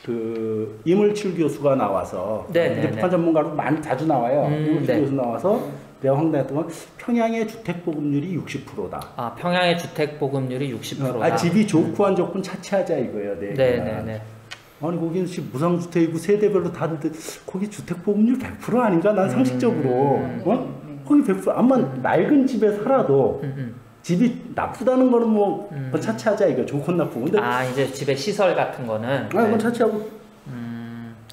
그 이물칠 교수가 나와서 이제 북한 전문가로 많이 자주 나와요. 이물칠 교수 나와서 내가 황당했던 건 평양의 주택 보급률이 60%다. 아, 평양의 주택 보급률이 60%다. 아, 집이 좋고 안 좋고 차치하자 이거예요. 네. 아니 거기는 무상주택이고 세대별로 다른데 거기 주택 보급률 100% 아닌가? 난 상식적으로 거기 100% 아마 낡은 집에 살아도 집이 나쁘다는 거는 뭐 차치하자 이거 좋고 나쁘고. 근데 이제 집에 시설 같은 거는 그건 차치하고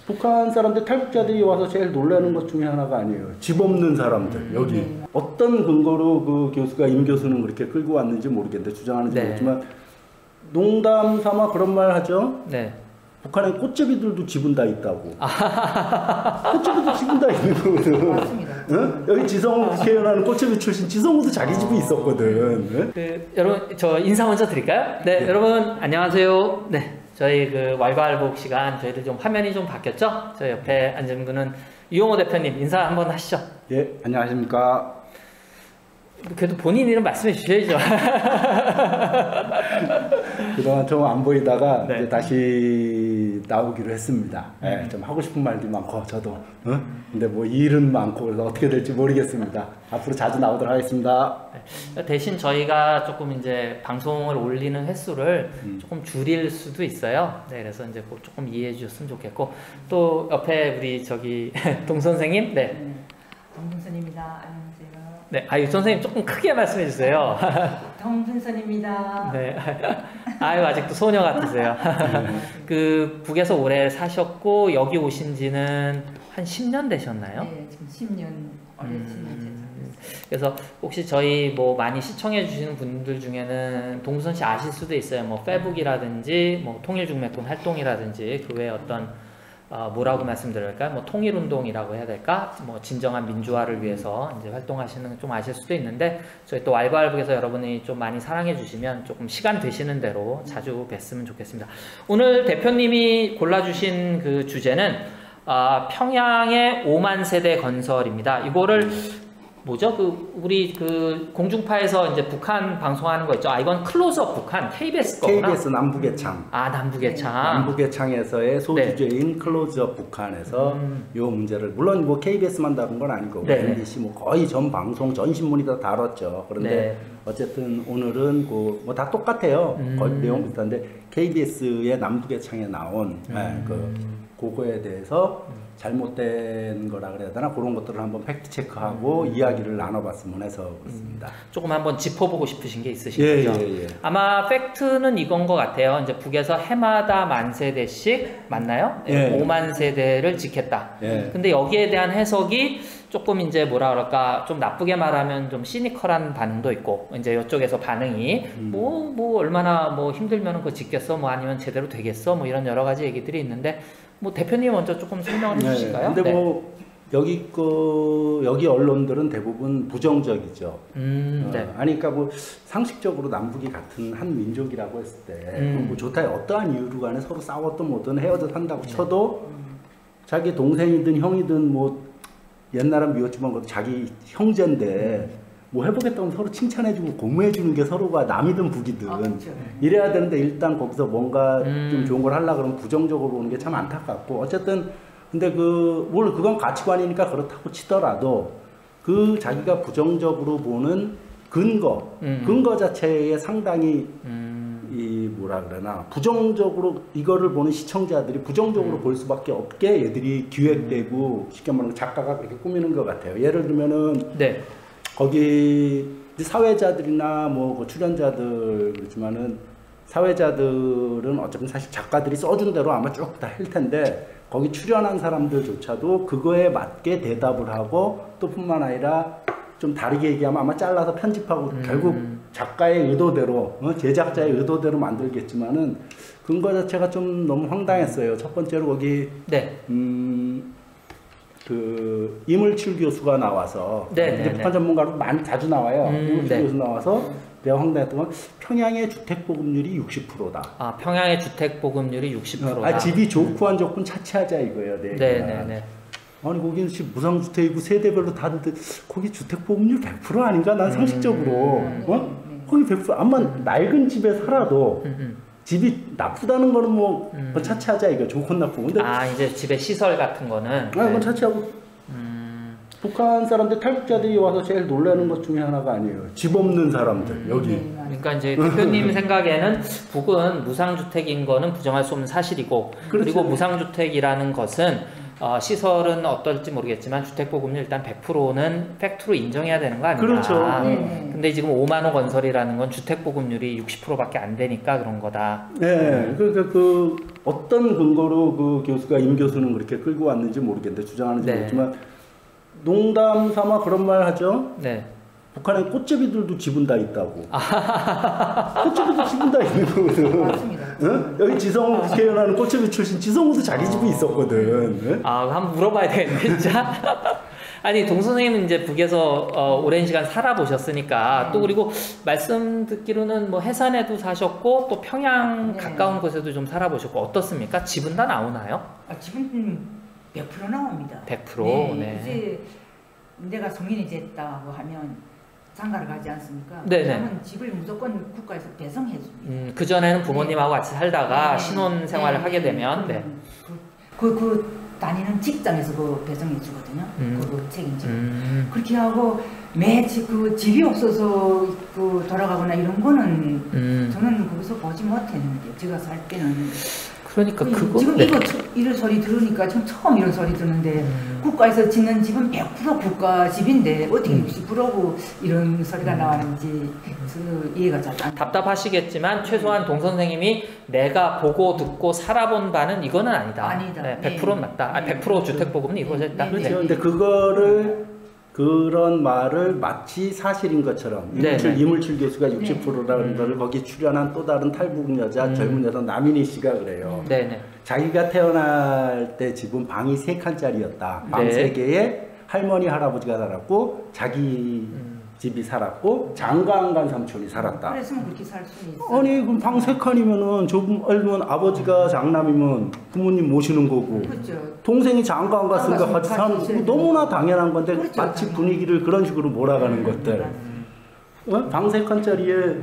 북한 사람들 탈북자들이 와서 제일 놀라는 것 중에 하나가 아니에요. 집 없는 사람들 여기 어떤 근거로 그 교수가 임 교수는 그렇게 끌고 왔는지 모르겠는데 주장하는지 모르지만 농담 삼아 그런 말 하죠. 북한에 꽃제비들도 지분 다 있다고. 꽃제비도 지분 다 있는 거거든. 맞습니다. 응? 여기 지성우 국회의원하는 꽃제비 출신 지성우도 자기 집이 있었거든. 여러분 저 인사 먼저 드릴까요? 네, 여러분 안녕하세요. 네, 저희 그 왈가왈부록 시간 저희들 좀 화면이 좀 바뀌었죠? 저 옆에 앉은 분은 이용호 대표님 인사 한번 하시죠. 예, 안녕하십니까. 그래도 본인 이름 말씀해 주셔야죠. 그동안 좀 안 보이다가 이제 다시 나오기로 했습니다. 좀 하고 싶은 말도 많고 저도 근데 뭐 일은 많고 그래서 어떻게 될지 모르겠습니다. 앞으로 자주 나오도록 하겠습니다. 대신 저희가 조금 이제 방송을 올리는 횟수를 조금 줄일 수도 있어요. 네, 그래서 이제 조금 이해해 주셨으면 좋겠고 또 옆에 우리 저기 동 선생님, 동준선입니다. 안녕하세요. 네, 유 선생님 조금 크게 말씀해 주세요. 동준선입니다. 네, 아직도 소녀 같으세요. 그 북에서 오래 사셨고 여기 오신 지는 한 10년 되셨나요? 네, 지금 10년 올해 10년째. 그래서 혹시 저희 뭐 많이 시청해 주시는 분들 중에는 동선 씨 아실 수도 있어요. 뭐 페북이라든지 뭐 통일중매권 활동이라든지 그 외에 어떤 뭐라고 말씀드릴까요? 뭐 통일운동이라고 해야 될까? 뭐 진정한 민주화를 위해서 이제 활동하시는 좀 아실 수도 있는데 저희 또 왈가왈부에서 여러분이 좀 많이 사랑해 주시면 조금 시간 되시는 대로 자주 뵀으면 좋겠습니다. 오늘 대표님이 골라주신 그 주제는 평양의 5만 세대 건설입니다. 이거를 뭐죠? 우리 공중파에서 이제 북한 방송하는 거 있죠? 이건 클로즈업 북한 KBS 거구나. KBS 남북의 창. 남북의 창. 남북의 창에서의 소주제인 클로즈업 북한에서 요 문제를 물론 뭐 KBS만 다룬 건 아니고 MBC 뭐 거의 전 방송 전 신문이 다 다뤘죠. 그런데 어쨌든 오늘은 뭐 다 똑같아요. 거의 내용 비슷한데 KBS의 남북의 창에 나온 그거에 대해서 잘못된 거라 그래야 되나 그런 것들을 한번 팩트 체크하고 이야기를 나눠봤으면 해서 그렇습니다. 조금 한번 짚어보고 싶으신 게 있으신 거죠? 아마 팩트는 이건 것 같아요. 이제 북에서 해마다 10,000세대씩 맞나요? 5만 세대를 짓겠다. 근데 여기에 대한 해석이 조금 이제 뭐라 그럴까 좀 나쁘게 말하면 좀 시니컬한 반응도 있고 이제 이쪽에서 반응이 뭐 얼마나 뭐 힘들면 그거 짓겠어 뭐 아니면 제대로 되겠어 뭐 이런 여러 가지 얘기들이 있는데 뭐 대표님 먼저 조금 설명을 해주실까요? 근데 뭐 여기 언론들은 대부분 부정적이죠. 그러니까 뭐 상식적으로 남북이 같은 한 민족이라고 했을 때 뭐 좋다 어떠한 이유로 간에 서로 싸웠든 뭐든 헤어져 산다고 쳐도 자기 동생이든 형이든 뭐 옛날은 미웠지만 자기 형제인데 뭐 해보겠다고 서로 칭찬해주고 고무해주는 게 서로가 남이든 북이든 이래야 되는데 일단 거기서 뭔가 좀 좋은 걸 하려고 그러면 부정적으로 오는 게 참 안타깝고 어쨌든 근데 물론 그건 가치관이니까 그렇다고 치더라도 자기가 부정적으로 보는 근거 자체에 상당히 뭐라 그러나 부정적으로 이거를 보는 시청자들이 부정적으로 볼 수밖에 없게 얘들이 기획되고 쉽게 말하면 작가가 그렇게 꾸미는 것 같아요. 예를 들면은 거기 사회자들이나 뭐 출연자들 그렇지만은 사회자들은 어차피 사실 작가들이 써준 대로 아마 쭉 다 할 텐데 거기 출연한 사람들조차도 그거에 맞게 대답을 하고 또 뿐만 아니라 좀 다르게 얘기하면 아마 잘라서 편집하고 결국 작가의 의도대로 제작자의 의도대로 만들겠지만은 근거 자체가 좀 너무 황당했어요. 첫 번째로 거기 이물칠 교수가 나와서 이제 북한 전문가로 많이 자주 나와요. 이물칠 교수 나와서 내가 황당했던 건 평양의 주택 보급률이 60%다. 평양의 주택 보급률이 60%다. 집이 좋고 안 좋고 차치하자 이거예요. 아니 거기는 무상주택이고 세대별로 다른데 거기 주택 보급률 100% 아닌가? 난 상식적으로 거기 100% 아마 낡은 집에 살아도 집이 나쁘다는 거는 뭐 차치하자 이거 좋고 나쁘고. 근데 이제 집에 시설 같은 거는. 그건 차치하고. 북한 사람들 탈북자들이 와서 제일 놀라는 것 중에 하나가 아니에요. 집 없는 사람들 여기. 그러니까 이제 대표님 생각에는 북은 무상주택인 거는 부정할 수 없는 사실이고, 그렇죠. 그리고 무상주택이라는 것은 시설은 어떨지 모르겠지만 주택보급률 일단 100%는 팩트로 인정해야 되는 거 아닌가. 그렇죠. 근데 지금 5만 호 건설이라는 건 주택보급률이 60%밖에 안 되니까 그런 거다. 네, 그러니까 그 어떤 근거로 그 교수가 임 교수는 그렇게 끌고 왔는지 모르겠는데 주장하는지 모르겠지만 농담 삼아 그런 말 하죠. 네. 북한에 꽃제비들도 지분 다 있다고. 꽃제비도 지분 다 있는 거거든. 맞습니다. 응? 여기 지성우 국회의원하는 꽃제비 출신 지성우도 자기 집이 있었거든. 응? 한번 물어봐야 되겠네, 진짜. 아니, 동 선생님은 이제 북에서 오랜 시간 살아보셨으니까, 또 그리고 말씀 듣기로는 뭐 해산에도 사셨고, 또 평양 가까운 곳에도 좀 살아보셨고, 어떻습니까? 집은 다 나오나요? 집은 100% 나옵니다. 100%? 네. 이제 내가 성인이 됐다고 하면 장가를 가지 않습니까? 네네. 그러면 집을 무조건 국가에서 배송해 줍니다. 그전에는 부모님하고 같이 살다가 신혼 생활을 하게 되면, 그 다니는 직장에서 그 배송해 주거든요. 그 책임지고. 그렇게 하고 매집 그 집이 없어서 그 돌아가거나 이런 거는 저는 거기서 보지 못했는데 제가 살 때는. 그러니까 그거 지금 이런 소리 들으니까 전 처음 이런 소리 듣는데 국가에서 짓는 집은 100% 국가 집인데 어떻게 60%고 이런 소리가 나왔는지 이해가 잘 안. 답답하시겠지만 최소한 동 선생님이 내가 보고 듣고 살아본 바는 이거는 아니다. 아니다. 100%는 맞다. 100% 주택보급은 이루어졌다. 그렇죠. 근데 그거를 그런 말을 마치 사실인 것처럼 이물출 교수가 60%라는 거를 거기 출연한 또 다른 탈북 여자 젊은 여자 남인희 씨가 그래요. 자기가 태어날 때 집은 방이 3칸짜리였다. 방 3개에 할머니 할아버지가 살았고 자기 집이 살았고 장가 안 간 삼촌이 살았다. 그랬으면 그렇게 살 수 있어. 아니 그럼 방 3칸이면은 좁은 알면 아버지가 장남이면 부모님 모시는 거고 그렇죠. 동생이 장가 안 갔으니까 같이 사는 거 너무나 당연한 건데 그렇죠, 마치 분위기를 그런 식으로 몰아가는 것들. 방 3칸짜리에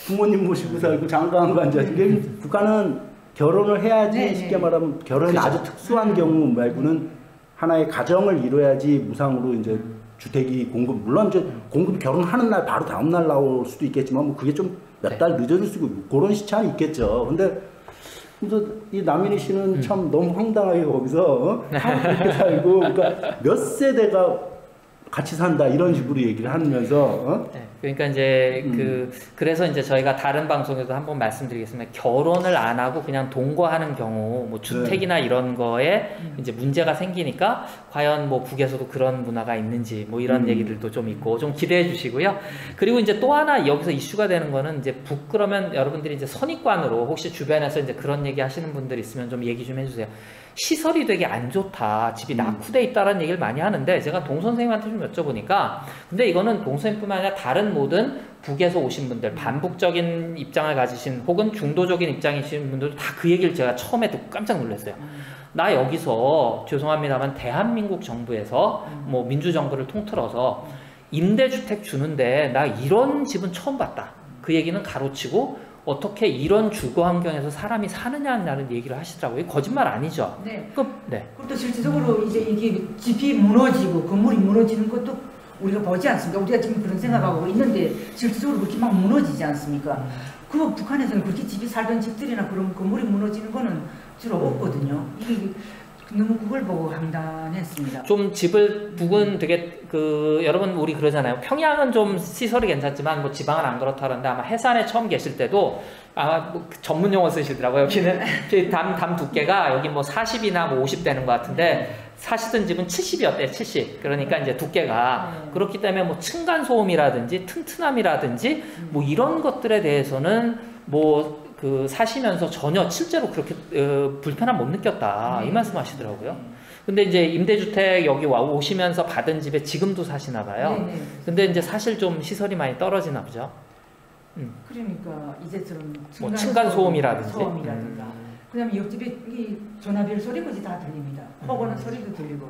부모님 모시고 살고 장가 안 간 자식이 북한은 결혼을 해야지 쉽게 말하면 결혼이 아주 특수한 경우 말고는 하나의 가정을 이뤄야지 무상으로 이제 주택이 공급, 물론 이제 공급이 결혼하는 날 바로 다음 날 나올 수도 있겠지만 뭐 그게 좀 몇 달 늦어질 수 있고 그런 시차는 있겠죠. 근데 이 남인희 씨는 참 너무 황당하게 거기서 그렇게 살고 그러니까 몇 세대가 같이 산다 이런 식으로 얘기를 하면서 그러니까 이제 그래서 이제 저희가 다른 방송에도 한번 말씀드리겠습니다. 결혼을 안 하고 그냥 동거하는 경우 뭐 주택이나 이런 거에 이제 문제가 생기니까 과연 뭐 북에서도 그런 문화가 있는지 뭐 이런 얘기들도 좀 있고 좀 기대해 주시고요. 그리고 이제 또 하나 여기서 이슈가 되는 거는 이제 북 그러면 여러분들이 이제 선입관으로 혹시 주변에서 이제 그런 얘기 하시는 분들 있으면 좀 얘기 좀 해주세요. 시설이 되게 안 좋다. 집이 낙후돼 있다라는 얘기를 많이 하는데 제가 동 선생님한테 좀 여쭤보니까 근데 이거는 동 선생님뿐만 아니라 다른 모든 북에서 오신 분들 반북적인 입장을 가지신 혹은 중도적인 입장이신 분들도 다 그 얘기를 제가 처음에 듣고 깜짝 놀랐어요. 나 여기서 죄송합니다만 대한민국 정부에서 뭐 민주정부를 통틀어서 임대주택 주는데 나 이런 집은 처음 봤다. 그 얘기는 가로치고 어떻게 이런 주거 환경에서 사람이 사느냐는 얘기를 하시더라고요. 거짓말 아니죠? 네. 네. 그것도 실질적으로 이제 이게 집이 무너지고 건물이 무너지는 것도 우리가 보지 않습니까? 우리가 지금 그런 생각하고 있는데 실질적으로 그렇게 막 무너지지 않습니까? 그 북한에서는 그렇게 집이 살던 집들이나 그런 건물이 무너지는 거는 주로 없거든요. 이게 너무 그걸 보고 황당했습니다. 좀 집을 북은 되게 여러분 우리 그러잖아요. 평양은 좀 시설이 괜찮지만 뭐 지방은 안 그렇다는데 아마 해산에 처음 계실 때도 아마 뭐 전문 용어 쓰시더라고요. 여기는 담 두께가 여기 뭐 40이나 뭐 50 되는 것 같은데 사시던 집은 70이었대요. 70. 그러니까 이제 두께가 그렇기 때문에 뭐 층간 소음이라든지 튼튼함이라든지 뭐 이런 것들에 대해서는 뭐 사시면서 전혀 실제로 그렇게 불편함 못 느꼈다 이 말씀 하시더라고요. 근데 이제 임대주택 여기 오시면서 받은 집에 지금도 사시나 봐요. 근데 이제 사실 좀 시설이 많이 떨어지나 보죠. 그러니까 이제처럼 뭐 층간 소음이라든지 그다음에 옆집에 이 전화벨 소리까지 다 들립니다. 호거는 소리도 들리고.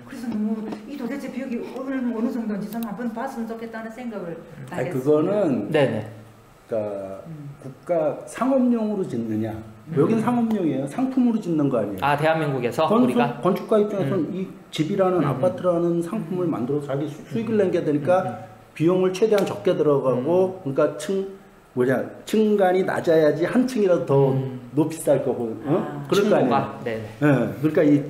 그래서 너무 이 도대체 벽이 어느 정도인지 좀 한번 봤으면 좋겠다는 생각을 다 했습니다. 그거는 네네. 그러니까 국가 상업용으로 짓느냐. 여긴 상업용이에요. 상품으로 짓는 거 아니에요. 아, 대한민국에서 우리가 건축가 입장에서는 이 집이라는 아파트라는 상품을 만들어서 자기 수익을 내게 되니까 비용을 최대한 적게 들어가고 그러니까 층간이 낮아야지 한 층이라도 더 높이 살 거고 그럴 거 아니에요. 네네. 네, 그러니까 이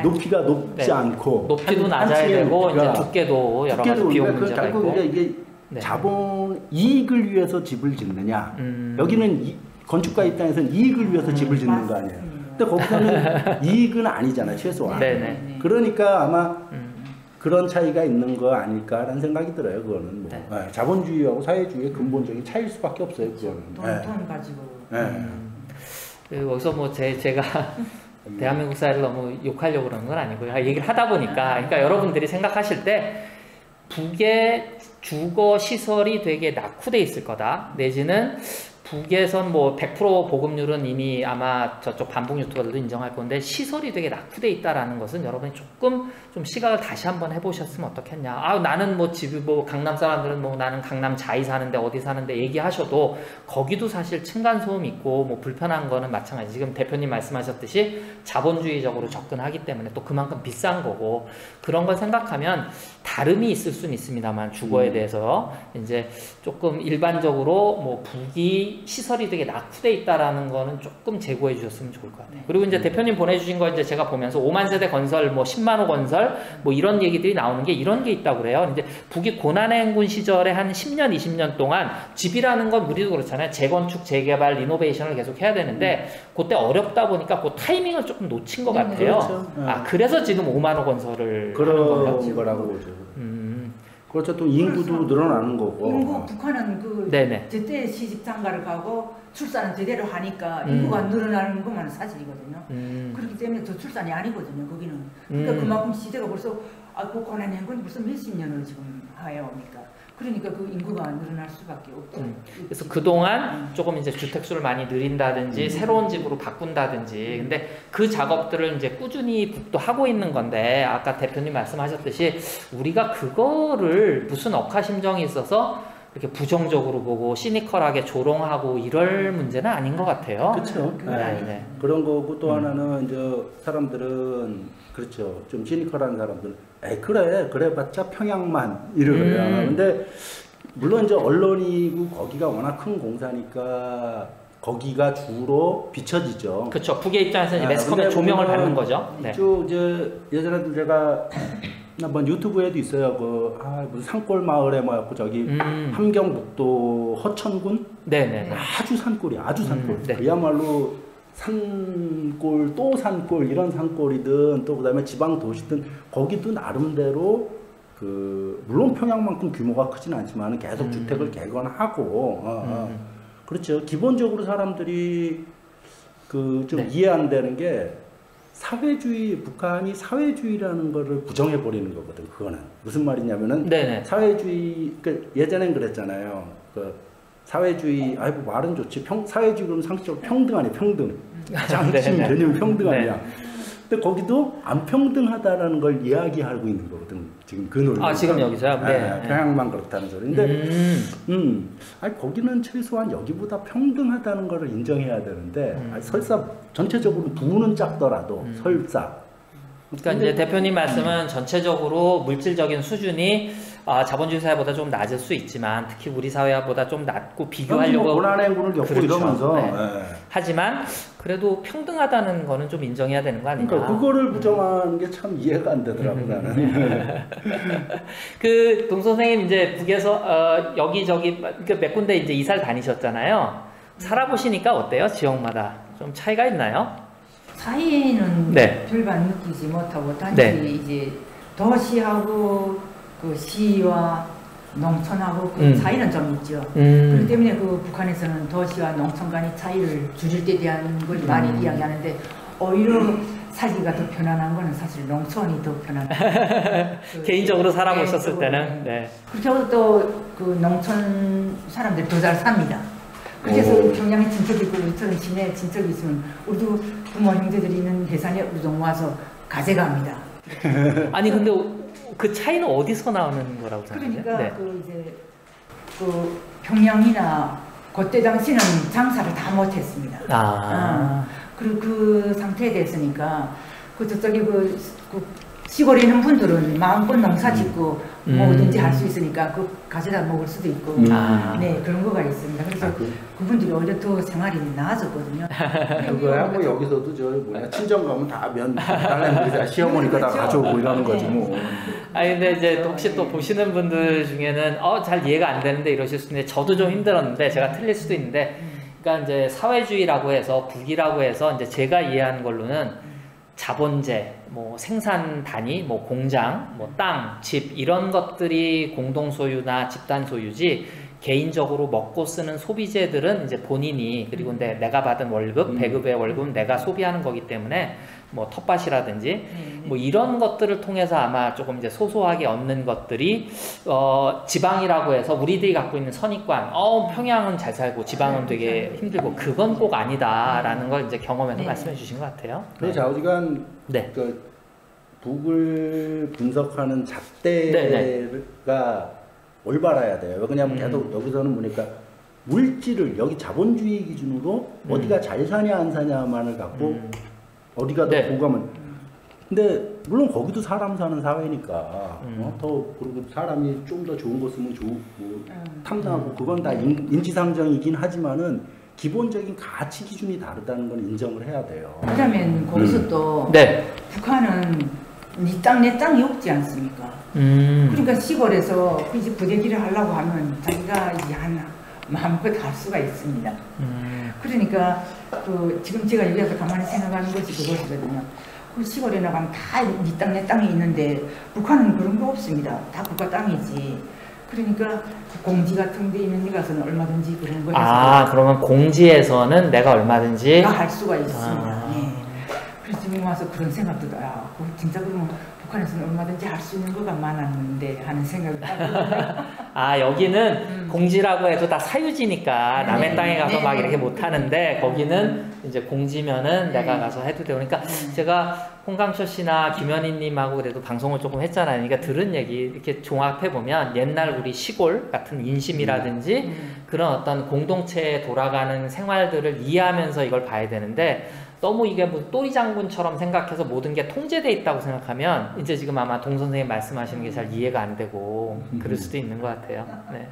높이가 높지 네. 않고 높이도 낮아야 되고 이제 두께도 여러 가지 비용 문제가 있고. 결국 이게 네. 자본 이익을 위해서 집을 짓느냐. 여기는 건축가 입장에서는 이익을 위해서 집을 짓는 거 아니에요. 근데 거기서는 이익은 아니잖아요, 최소한. 네네. 그러니까 아마 그런 차이가 있는 거 아닐까라는 생각이 들어요. 그거는 뭐. 네. 네, 자본주의하고 사회주의의 근본적인 차이일 수밖에 없어요. 그거는. 돈 가지고. 여기서 뭐 제가 대한민국 사회를 너무 욕하려고 그러는 건 아니고요. 얘기를 하다 보니까, 그러니까 여러분들이 생각하실 때 북의 주거 시설이 되게 낙후돼 있을 거다. 내지는 북에선 뭐 100% 보급률은 이미 아마 저쪽 반북 유튜버들도 인정할 건데 시설이 되게 낙후돼 있다라는 것은 여러분이 조금 좀 시각을 다시 한번 해보셨으면 어떻겠냐. 아, 나는 뭐 집이 뭐 강남 사람들은 뭐 나는 강남 자이 사는데 어디 사는데 얘기하셔도 거기도 사실 층간소음 있고 뭐 불편한 거는 마찬가지. 지금 대표님 말씀하셨듯이 자본주의적으로 접근하기 때문에 또 그만큼 비싼 거고 그런 걸 생각하면 다름이 있을 수는 있습니다만 주거에 대해서 이제 조금 일반적으로 뭐 북이 시설이 되게 낙후돼 있다라는 거는 조금 제고해 주셨으면 좋을 것 같아요. 그리고 이제 대표님 보내주신 거 이제 제가 보면서 5만 세대 건설, 뭐 10만 호 건설, 뭐 이런 얘기들이 나오는 게 이런 게 있다고 그래요. 이제 북이 고난의 행군 시절에 한 10년, 20년 동안 집이라는 건 우리도 그렇잖아요. 재건축, 재개발, 리노베이션을 계속 해야 되는데 그때 어렵다 보니까 그 타이밍을 조금 놓친 것 같아요. 그렇죠. 아, 그래서 지금 5만 호 건설을 그런 거라고 보죠. 그렇죠. 또 인구도 늘어나는 거고. 인구 북한은 그 네네. 제때 시집 장가를 가고 출산은 제대로 하니까 인구가 늘어나는 것만 사실이거든요. 그렇기 때문에 더 출산이 아니거든요. 거기는. 그러니까 그만큼 시대가 벌써 그 고난의 행군이 벌써 몇십 년을 지금 하여오니까. 그러니까 그 인구가 늘어날 수밖에 없죠. 그래서 그동안 조금 이제 주택수를 많이 늘린다든지 새로운 집으로 바꾼다든지 근데 그 작업들을 이제 꾸준히 북도 하고 있는 건데 아까 대표님 말씀하셨듯이 우리가 그거를 무슨 억하심정이 있어서 이렇게 부정적으로 보고 시니컬하게 조롱하고 이럴 문제는 아닌 것 같아요. 그렇죠. 네. 그런 거고 또 하나는 이제 사람들은 그렇죠. 좀 시니컬한 사람들, 그래봤자 평양만 이러요. 근데 물론 이제 언론이고 거기가 워낙 큰 공사니까 거기가 주로 비춰지죠. 그렇죠. 북의 입장에서는 매스컴의 조명을 받는 거죠. 이쪽 이제 예전에도 제가 한번 유튜브에도 있어요. 무슨 산골 마을에 뭐였고 저기 함경북도 허천군. 네네. 아주 산골이야. 아주 산골. 네. 그야말로 산골 또 산골 이런 산골이든 또 그다음에 지방 도시든 거기도 나름대로 물론 평양만큼 규모가 크진 않지만 계속 주택을 개건하고 그렇죠. 기본적으로 사람들이 좀 이해 안 되는 게 북한이 사회주의라는 거를 부정해 버리는 거거든. 그거는 무슨 말이냐면은 사회주의 예전엔 그랬잖아요. 사회주의 말은 좋지. 사회주의 그러면 상식적으로 평등 아니야. 평등. 가장 핵심 개념이 평등 아니야. 근데 거기도 안 평등하다라는 걸 이야기하고 있는 거거든. 지금 그 논리. 지금 여기서요? 평양만 그렇다는 소리인데, 거기는 최소한 여기보다 평등하다는 걸 인정해야 되는데, 설사 전체적으로 부는 작더라도 설사. 그러니까 이제 대표님 말씀은 전체적으로 물질적인 수준이 자본주의 사회보다 좀 낮을 수 있지만 특히 우리 사회보다 좀 낮고 비교하려고 고난의 행군을 겪고 이러면서 하지만 그래도 평등하다는 거는 좀 인정해야 되는 거 아닌가. 그러니까 그거를 부정하는 게 참 이해가 안 되더라고 나는. 동 선생님 이제 북에서 여기저기 몇 군데 이제 이사를 다니셨잖아요. 살아보시니까 어때요? 지역마다 좀 차이가 있나요? 차이는 별반 느끼지 못하고 단지 이제 도시하고 그 시와 농촌하고 그 차이는 좀 있죠. 그렇기 때문에 북한에서는 도시와 농촌 간의 차이를 줄일 때 대한 걸 많이 이야기하는데 오히려 살기가 더 편안한 거는 사실 농촌이 더 편안해요. 개인적으로 살아보셨을 때는. 그렇게 하고 또 그 농촌 사람들이 더 잘 삽니다. 그래서 평양에 친척이 있고 우리처럼 시내에 친척이 있으면 우리도 부모 형제들이 있는 해산에 우리도 모아서 가져갑니다. 아니 근데 그 차이는 어디서 나오는 거라고 생각해요? 그러니까 이제 평양이나 그때 당시는 장사를 다 못했습니다. 그리고 그 상태에 됐으니까 그 저쪽에 그 시골에 있는 분들은 마음껏 농사 짓고 뭐든지 할 수 있으니까 그 가져다 먹을 수도 있고 네 그런 거가 있습니다. 그래서 그분들이 오히려 더 생활이 나아졌거든요. 그거야 뭐 여기서도 저 뭐야 친정 가면 다 면 딸내미들 시어머니가 다 그렇죠. 가져오고 이러는 거지 뭐. 아니 근데 이제 혹시 또 보시는 분들 중에는 잘 이해가 안 되는데 이러실 수 있는데 저도 좀 힘들었는데 제가 틀릴 수도 있는데 그러니까 이제 사회주의라고 해서 북이라고 해서 이제 제가 이해하는 걸로는 자본재, 뭐 생산 단위, 뭐 공장, 뭐 땅, 집 이런 것들이 공동 소유나 집단 소유지 개인적으로 먹고 쓰는 소비재들은 이제 본인이 그리고 내가 받은 월급, 배급의 월급은 내가 소비하는 거기 때문에 뭐 텃밭이라든지 뭐 이런 것들을 통해서 아마 조금 이제 소소하게 얻는 것들이 지방이라고 해서 우리들이 갖고 있는 선입관 평양은 잘 살고 지방은 되게 힘들고 그건 꼭 아니다라는 걸 이제 경험해서 말씀해 주신 것 같아요. 그래서 좌우지간 그 북을 분석하는 잣대가 올바라야 돼요. 왜냐하면 계속 여기서는 보니까 물질을 여기 자본주의 기준으로 어디가 잘 사냐 안 사냐만을 갖고 어디가 더 고가면 근데 물론 거기도 사람 사는 사회니까 더 그리고 사람이 좀 더 좋은 거 쓰면 좋고 탐나고 그건 다 인지상정이긴 하지만은 기본적인 가치 기준이 다르다는 건 인정을 해야 돼요. 그러면 거기서 또 북한은 네 땅 내 땅이 없지 않습니까? 그러니까 시골에서 이제 부대기를 하려고 하면 자기가 이제 마음껏 할 수가 있습니다. 그러니까 그 지금 제가 여기서 가만히 생각하는 것이 그것이거든요. 그 시골에 나가면 다 네 땅 내 땅이 있는데 북한은 그런 거 없습니다. 다 국가 땅이지. 그러니까 공지 같은 데 있는 데 가서는 얼마든지 그런 거 해서 그러면 공지에서는 내가 얼마든지 할 수가 있습니다. 네. 그래서 지금 와서 그런 생각도 진짜 그러면 북한에서는 얼마든지 할 수 있는 거가 많았는데 하는 생각이 여기는 공지라고 해도 다 사유지니까 남의 땅에 가서 막 이렇게 못 하는데 거기는 이제 공지면은 내가 가서 해도 되고 그러니까 제가 홍강철 씨나 김현희님하고 그래도 방송을 조금 했잖아요. 그러니까 들은 얘기 이렇게 종합해 보면 옛날 우리 시골 같은 인심이라든지 그런 어떤 공동체에 돌아가는 생활들을 이해하면서 이걸 봐야 되는데 너무 이게 뭐 또리 장군처럼 생각해서 모든 게 통제돼 있다고 생각하면 이제 지금 아마 동 선생님 말씀하시는 게 잘 이해가 안 되고 그럴 수도 있는 것 같아요. 네.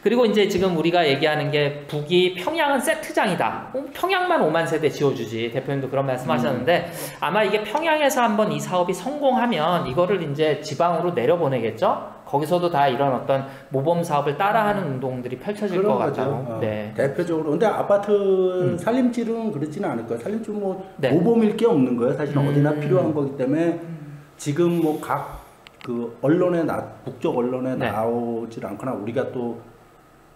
그리고 이제 지금 우리가 얘기하는 게 북이 평양은 세트장이다. 평양만 5만 세대 지어주지. 대표님도 그런 말씀하셨는데 아마 이게 평양에서 한번 이 사업이 성공하면 이거를 이제 지방으로 내려보내겠죠. 거기서도 다 이런 어떤 모범 사업을 따라하는 운동들이 펼쳐질 것 같아요. 네. 대표적으로 근데 아파트 살림질은 그렇지는 않을 거예요. 살림질은 뭐 모범일 게 없는 거예요. 사실 어디나 필요한 거기 때문에 지금 뭐 각 그 언론에 북쪽 언론에 나오질 않거나 우리가 또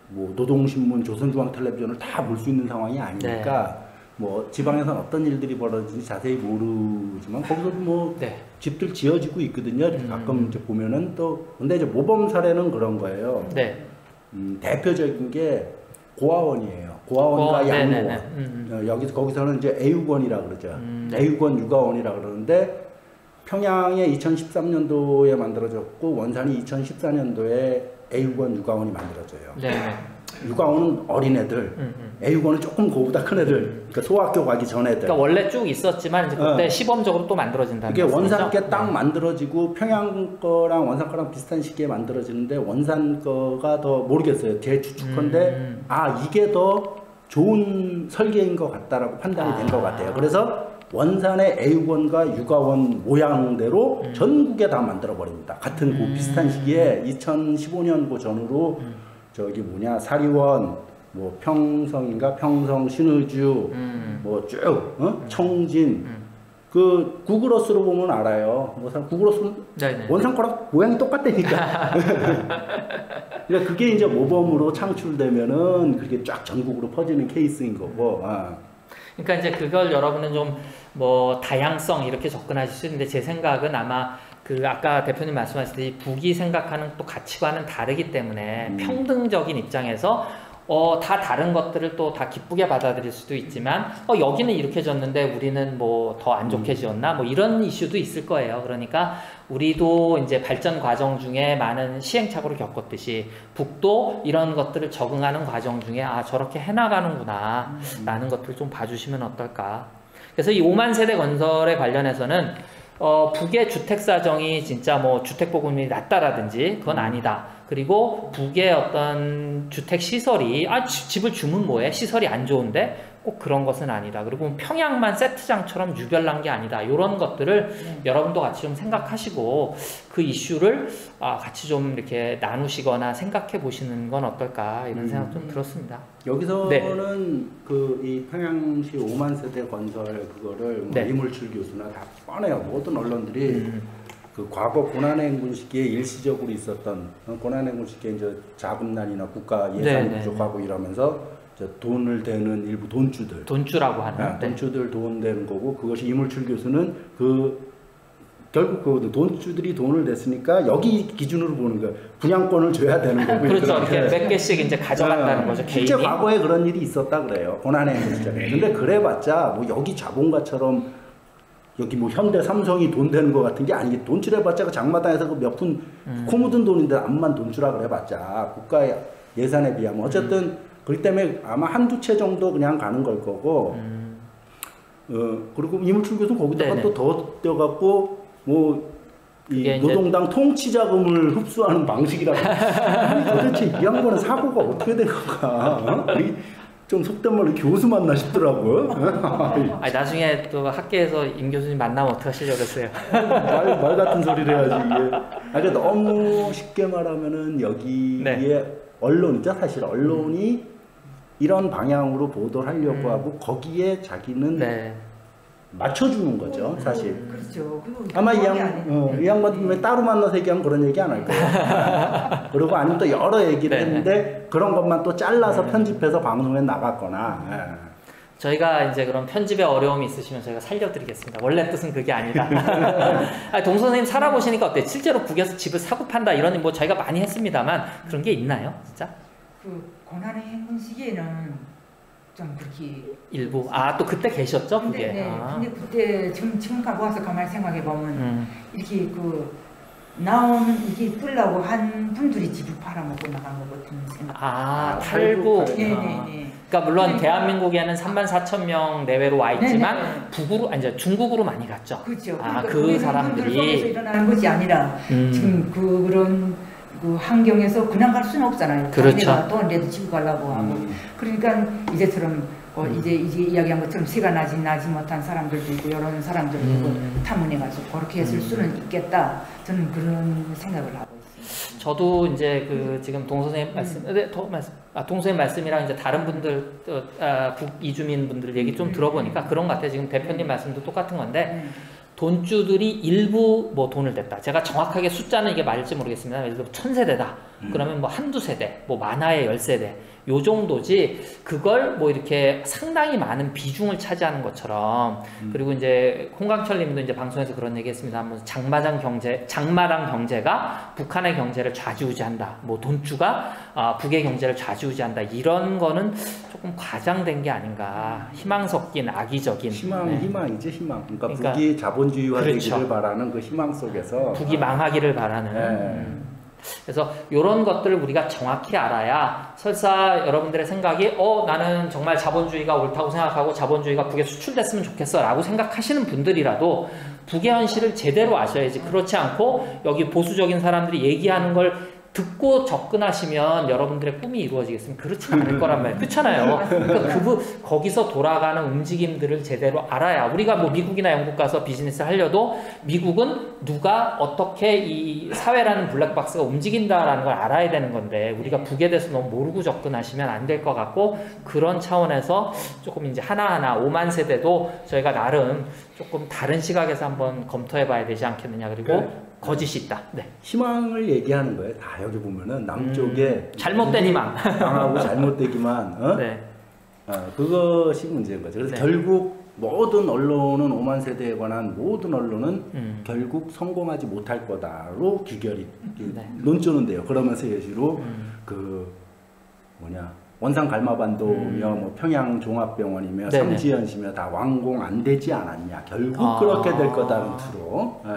뭐 노동신문, 조선중앙텔레비전을 다 볼 수 있는 상황이 아니니까 뭐 지방에서는 어떤 일들이 벌어지는지 자세히 모르지만 거기서도 뭐 집들 지어지고 있거든요. 가끔 이제 보면은 또 근데 이제 모범 사례는 그런 거예요. 대표적인 게 고아원이에요. 고아원과 양로원. 거기서는 이제 애육원이라 그러죠. 애육원 육아원이라 그러는데 평양에 2013년도에 만들어졌고 원산이 2014년도에 애육원 육아원이 만들어져요. 육아원은 어린애들, 애육원은 조금 그거보다 큰 애들, 그러니까 소학교 가기 전 애들. 그러니까 원래 쭉 있었지만 이제 그때 시범적으로 또 만들어진다는 이게 원산 게 딱 만들어지고 평양 거랑 원산 거랑 비슷한 시기에 만들어지는데 원산 거가 더 모르겠어요. 제 추측컨대 이게 더 좋은 설계인 것 같다라고 판단이 된 것 같아요. 그래서 원산의 애육원과 육아원 모양대로 전국에 다 만들어 버립니다. 같은 그 비슷한 시기에 2015년 그 전후로 저기 뭐냐 사리원 뭐 평성인가 평성 신의주 뭐 쭉 청진 그 구글어스로 보면 알아요. 뭐 구글어스는 원산 거랑 모양이 똑같다니까. 그러니까 그게 이제 모범으로 창출되면은 그게 쫙 전국으로 퍼지는 케이스인 거고. 그러니까 이제 그걸 여러분은 좀 뭐 다양성 이렇게 접근하실 수 있는데 제 생각은 아마 그 아까 대표님 말씀하셨듯이 북이 생각하는 또 가치관은 다르기 때문에 평등적인 입장에서 다 다른 것들을 또 다 기쁘게 받아들일 수도 있지만 여기는 이렇게 졌는데 우리는 뭐 더 안 좋게 지었나 뭐 이런 이슈도 있을 거예요. 그러니까 우리도 이제 발전 과정 중에 많은 시행착오를 겪었듯이 북도 이런 것들을 적응하는 과정 중에 아 저렇게 해나가는구나 라는 것들을 좀 봐주시면 어떨까. 그래서 이 5만 세대 건설에 관련해서는 북의 주택 사정이 진짜 뭐 주택 보급률이 낮다라든지 그건 아니다. 그리고 북의 어떤 주택 시설이 집을 주면 뭐해? 시설이 안 좋은데 꼭 그런 것은 아니다. 그리고 평양만 세트장처럼 유별난 게 아니다. 이런 것들을 여러분도 같이 좀 생각하시고 그 이슈를 같이 좀 이렇게 나누시거나 생각해 보시는 건 어떨까 이런 생각 좀 들었습니다. 여기서는 네. 이 평양시 5만 세대 건설 그거를 네. 이물출 교수나 다 뻔해요. 모든 언론들이 그 과거 고난행군 시기에 일시적으로 있었던 고난행군 시기에 이제 자금난이나 국가 예산이 네, 부족하고 이러면서 돈을 대는 일부 돈주라고 하는 돈주들 돈 대는 거고 그것이 이물출 교수는 결국 그 돈주들이 돈을 냈으니까 여기 기준으로 보는 거예요. 분양권을 줘야 되는 거고. 그렇죠. 이렇게 몇 개씩 이제 가져간다는 거죠. 실제 개인이. 과거에 그런 일이 있었다 그래요. 고난행군 시절에. 근데 그래봤자 뭐 여기 자본가처럼 여기 뭐 현대 삼성이 돈 되는 것 같은 게 아니게 돈줄해봤자 그 장마당에서 그 몇 푼 코 묻은 돈인데 암만 돈주라 그래봤자 국가의 예산에 비하면 어쨌든 그렇기 때문에 아마 한두 채 정도 그냥 가는 걸 거고 그리고 이물출 교수는 거기다가 또 더 떼어갖고 이 노동당 통치자금을 흡수하는 방식이라고 아니 도대체 이 양반은 사고가 어떻게 된 건가 좀 속된 말로 교수 만나 싶더라고요. 아니, 나중에 또 학계에서 임 교수님 만나면 어떡하시려고 그랬어요. 말 같은 소리를 해야지 이게. 그러니까 너무 쉽게 말하면은 여기에 언론이죠. 사실 언론이 이런 방향으로 보도를 하려고 하고 거기에 자기는 맞춰주는 거죠. 사실. 그렇죠. 아마 이 양반도 왜 따로 만나서 얘기하면 그런 얘기 안 할 거예요. 그리고 아니면 또 여러 얘기를 했는데 그런 것만 또 잘라서 편집해서 방송에 나갔거나. 저희가 이제 그런 편집에 어려움이 있으시면 저희가 살려드리겠습니다. 원래 뜻은 그게 아니다. 동 선생님 살아보시니까 어때요? 실제로 북에서 집을 사고 판다 이런 뭐 저희가 많이 했습니다만 그런 게 있나요? 진짜? 그 고난행군 시기에는 좀 그렇게 일부 또 그때 계셨죠 그게. 근데 그때 지금 가고 와서 가만히 생각해 보면 이렇게 나오는 이게 끌라고 한 분들이 집을 팔아먹고 나간 것 같은 생각. 탈북. 네네네. 그러니까 물론 대한민국에는 34,000명 내외로 와 있지만 북으로 이제 중국으로 많이 갔죠. 그렇죠. 그 사람들이 속에서 일어나는 것이 아니라 지금 그런 그 환경에서 그냥 갈 수는 없잖아요. 그렇죠. 또 내도 집을 가려고 하고. 그러니까 이제처럼 이제 이야기한 것처럼 새가 나지 못한 사람들도 있고 이런 사람들도 있고 탐문해가지고 그렇게 했을 수는 있겠다. 저는 그런 생각을 하고 있습니다. 저도 이제 지금 동 선생님 동 선생님 말씀이랑 이제 다른 분들 북 이주민 분들 얘기 좀 들어보니까 그런 것 같아요. 지금 대표님 말씀도 똑같은 건데. 돈주들이 일부 뭐 돈을 냈다. 제가 정확하게 숫자는 이게 맞을지 모르겠습니다. 예를 들어 1000세대다. 그러면 뭐 한두 세대, 뭐 많아야 10세대. 요 정도지 그걸 뭐 이렇게 상당히 많은 비중을 차지하는 것처럼 그리고 이제 홍강철 님도 이제 방송에서 그런 얘기 했습니다. 뭐 장마당 경제가 북한의 경제를 좌지우지한다. 뭐 돈주가 북의 경제를 좌지우지한다. 이런 거는 조금 과장된 게 아닌가. 희망 섞인 악의적인. 희망이지 희망. 그러니까 북이 자본주의화 되기를 바라는 그 희망 속에서 북이 망하기를 바라는. 그래서 이런 것들을 우리가 정확히 알아야 설사 여러분들의 생각이 나는 정말 자본주의가 옳다고 생각하고 자본주의가 북에 수출됐으면 좋겠어 라고 생각하시는 분들이라도 북의 현실을 제대로 아셔야지. 그렇지 않고 여기 보수적인 사람들이 얘기하는 걸 듣고 접근하시면 여러분들의 꿈이 이루어지겠습니까? 그렇지 않을 거란 말이에요. 그렇잖아요. 그러니까 거기서 돌아가는 움직임들을 제대로 알아야 우리가 뭐 미국이나 영국 가서 비즈니스 하려도 미국은 누가 어떻게 이 사회라는 블랙박스가 움직인다라는 걸 알아야 되는 건데 우리가 북에 대해서 너무 모르고 접근하시면 안 될 것 같고 그런 차원에서 조금 이제 하나하나 5만 세대도 저희가 나름 조금 다른 시각에서 한번 검토해 봐야 되지 않겠느냐. 그리고 거짓이 있다. 희망을 얘기하는 거예요. 다 여기 보면은 남쪽에 잘못된 희망. 망하고 잘못되기만. 그것이 문제인 거죠. 그래서 결국 모든 언론은 5만 세대에 관한 모든 언론은 결국 성공하지 못할 거다로 규결이 논조는 돼요. 그러면서 예시로 원산 갈마반도며 뭐 평양 종합병원이며 네네. 삼지연시며 다 완공 안 되지 않았냐. 결국 그렇게 될 거다는 투로. 예.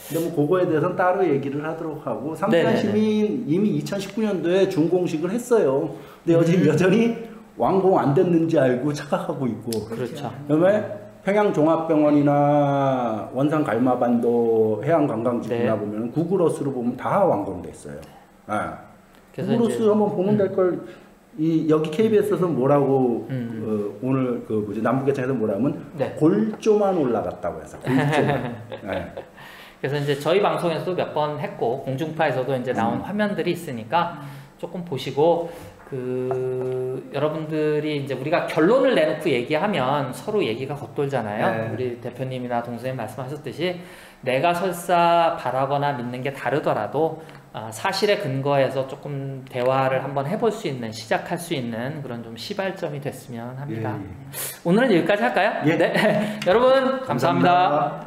근데 뭐 그거에 대해서는 따로 얘기를 하도록 하고 삼지연심이 이미 2019년도에 준공식을 했어요. 근데 여전히 완공 안 됐는지 알고 착각하고 있고. 그렇죠. 그다음에 평양 종합병원이나 원산 갈마반도 해양관광지구나 네. 보면 구글어스로 보면 다 완공됐어요. 예. 그래서 구글어스 이제- 한번 보면 될 걸. 여기 KBS에서 뭐라고 오늘 그 뭐지 남부개청에서 뭐라면 네. 골조만 올라갔다고 해서 골조만. 네. 그래서 이제 저희 방송에서도 몇 번 했고 공중파에서도 이제 나온 화면들이 있으니까 조금 보시고 여러분들이 이제 우리가 결론을 내놓고 얘기하면 서로 얘기가 겉돌잖아요. 네. 우리 대표님이나 동생님 말씀하셨듯이 내가 설사 바라거나 믿는 게 다르더라도 사실에 근거해서 조금 대화를 한번 해볼 수 있는, 시작할 수 있는 그런 좀 시발점이 됐으면 합니다. 예, 예. 오늘은 여기까지 할까요? 예. 네. 여러분 감사합니다.